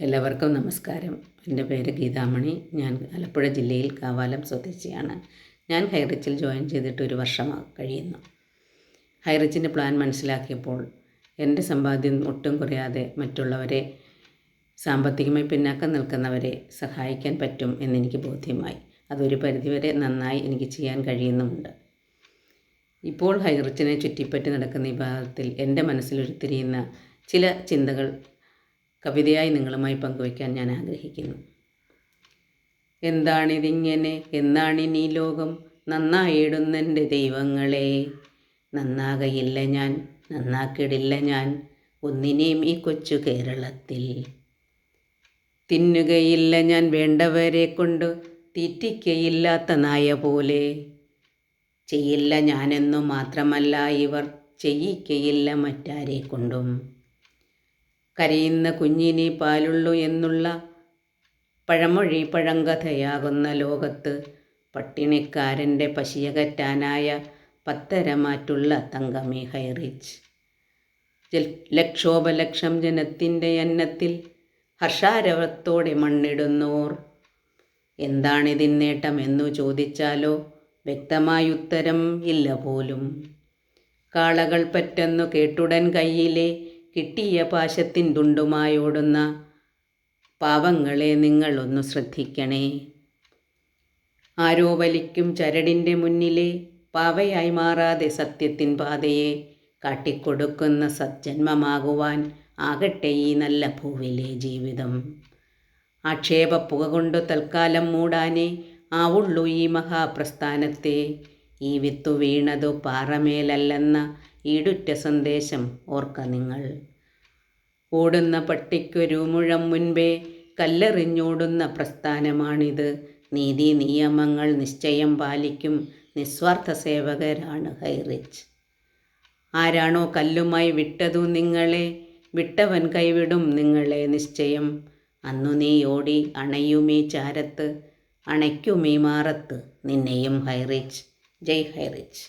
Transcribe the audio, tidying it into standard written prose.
എല്ലാവർക്കും നമസ്കാരം. എൻ്റെ പേര് ഗീതാമണി. ഞാൻ ആലപ്പുഴ ജില്ലയിൽ കാവാലം സ്വദേശിയാണ്. ഞാൻ ഹൈറിച്ചിൽ ജോയിൻ ചെയ്തിട്ട് 1 വർഷം കഴിയുന്നു. ഹൈറിച്ചിൻ്റെ പ്ലാൻ മനസ്സിലാക്കിയപ്പോൾ എൻ്റെ സമ്പാദ്യം ഒട്ടും കുറയാതെ മറ്റുള്ളവരെ, സാമ്പത്തികമായി പിന്നാക്കം നിൽക്കുന്നവരെ സഹായിക്കാൻ പറ്റും എന്നെനിക്ക് ബോധ്യമായി. അതൊരു പരിധിവരെ നന്നായി എനിക്ക് ചെയ്യാൻ കഴിയുന്നുമുണ്ട്. ഇപ്പോൾ ഹൈറിച്ചിനെ ചുറ്റിപ്പറ്റി നടക്കുന്ന ഈ ഭാഗത്തിൽ എൻ്റെ മനസ്സിലുരുത്തിരിയുന്ന ചില ചിന്തകൾ കവിതയായി നിങ്ങളുമായി പങ്കുവയ്ക്കാൻ ഞാൻ ആഗ്രഹിക്കുന്നു. എന്താണിതിങ്ങനെ, എന്നാണിനീ ലോകം, നന്നായിടുന്നെൻ്റെ ദൈവങ്ങളെ. നന്നാകയില്ല ഞാൻ, നന്നാക്കിടില്ല ഞാൻ, ഒന്നിനെയും ഈ കൊച്ചു കേരളത്തിൽ. തിന്നുകയില്ല ഞാൻ വേണ്ടവരെ കൊണ്ട്, തീറ്റിക്കയില്ലാത്ത നായ പോലെ. ചെയ്യില്ല ഞാനെന്നു മാത്രമല്ല, ഇവർ ചെയ്യിക്കയില്ല മറ്റാരെ കൊണ്ടും. കരയുന്ന കുഞ്ഞിനെ പാലുള്ളൂ എന്നുള്ള പഴമൊഴി പഴങ്കഥയാകുന്ന ലോകത്ത്, പട്ടിണിക്കാരൻ്റെ പശിയകറ്റാനായ പത്തരമാറ്റുള്ള തങ്കമേ ഹൈറിച്ച്. ലക്ഷോപലക്ഷം ജനത്തിൻ്റെ അന്നത്തിൽ ഹർഷാരവത്തോടെ മണ്ണിടുന്നോർ. എന്താണിതിൻ നേട്ടം എന്നു ചോദിച്ചാലോ വ്യക്തമായുത്തരം ഇല്ല പോലും. കാളകൾ പറ്റെന്നു കേട്ടുടൻ കയ്യിലെ കിട്ടിയ പാശത്തിൻ തുണ്ടുമായോടുന്ന പാവങ്ങളെ നിങ്ങളൊന്നു ശ്രദ്ധിക്കണേ. ആരോ വലിക്കും ചരടിൻ്റെ മുന്നിലെ പാവയായി മാറാതെ സത്യത്തിൻ പാതയെ കാട്ടിക്കൊടുക്കുന്ന സജ്ജന്മമാകുവാൻ ആകട്ടെ ഈ നല്ല ഭൂവിലെ ജീവിതം. ആക്ഷേപപ്പുക കൊണ്ട് തൽക്കാലം മൂടാനേ ആവുള്ളൂ ഈ മഹാപ്രസ്ഥാനത്തെ. ഈ വിത്തു വീണതു പാറമേലല്ലെന്ന ഈടുറ്റ സന്ദേശം ഓർക്ക നിങ്ങൾ. ഓടുന്ന പട്ടിക്കൊരു മുഴം മുൻപേ കല്ലെറിഞ്ഞോടുന്ന പ്രസ്ഥാനമാണിത്. നീതി നിയമങ്ങൾ നിശ്ചയം പാലിക്കും നിസ്വാർത്ഥ സേവകരാണ് ഹൈറിച്ച്. ആരാണോ കല്ലുമായി വിട്ടതു നിങ്ങളെ, വിട്ടവൻ കൈവിടും നിങ്ങളെ നിശ്ചയം. അന്നു നീ ഓടി അണയുമീ ചാരത്ത്, അണയ്ക്കുമീ മാറത്ത് നിന്നെയും ഹൈറിച്ച്. ജയ് ഹൈറിച്ച്.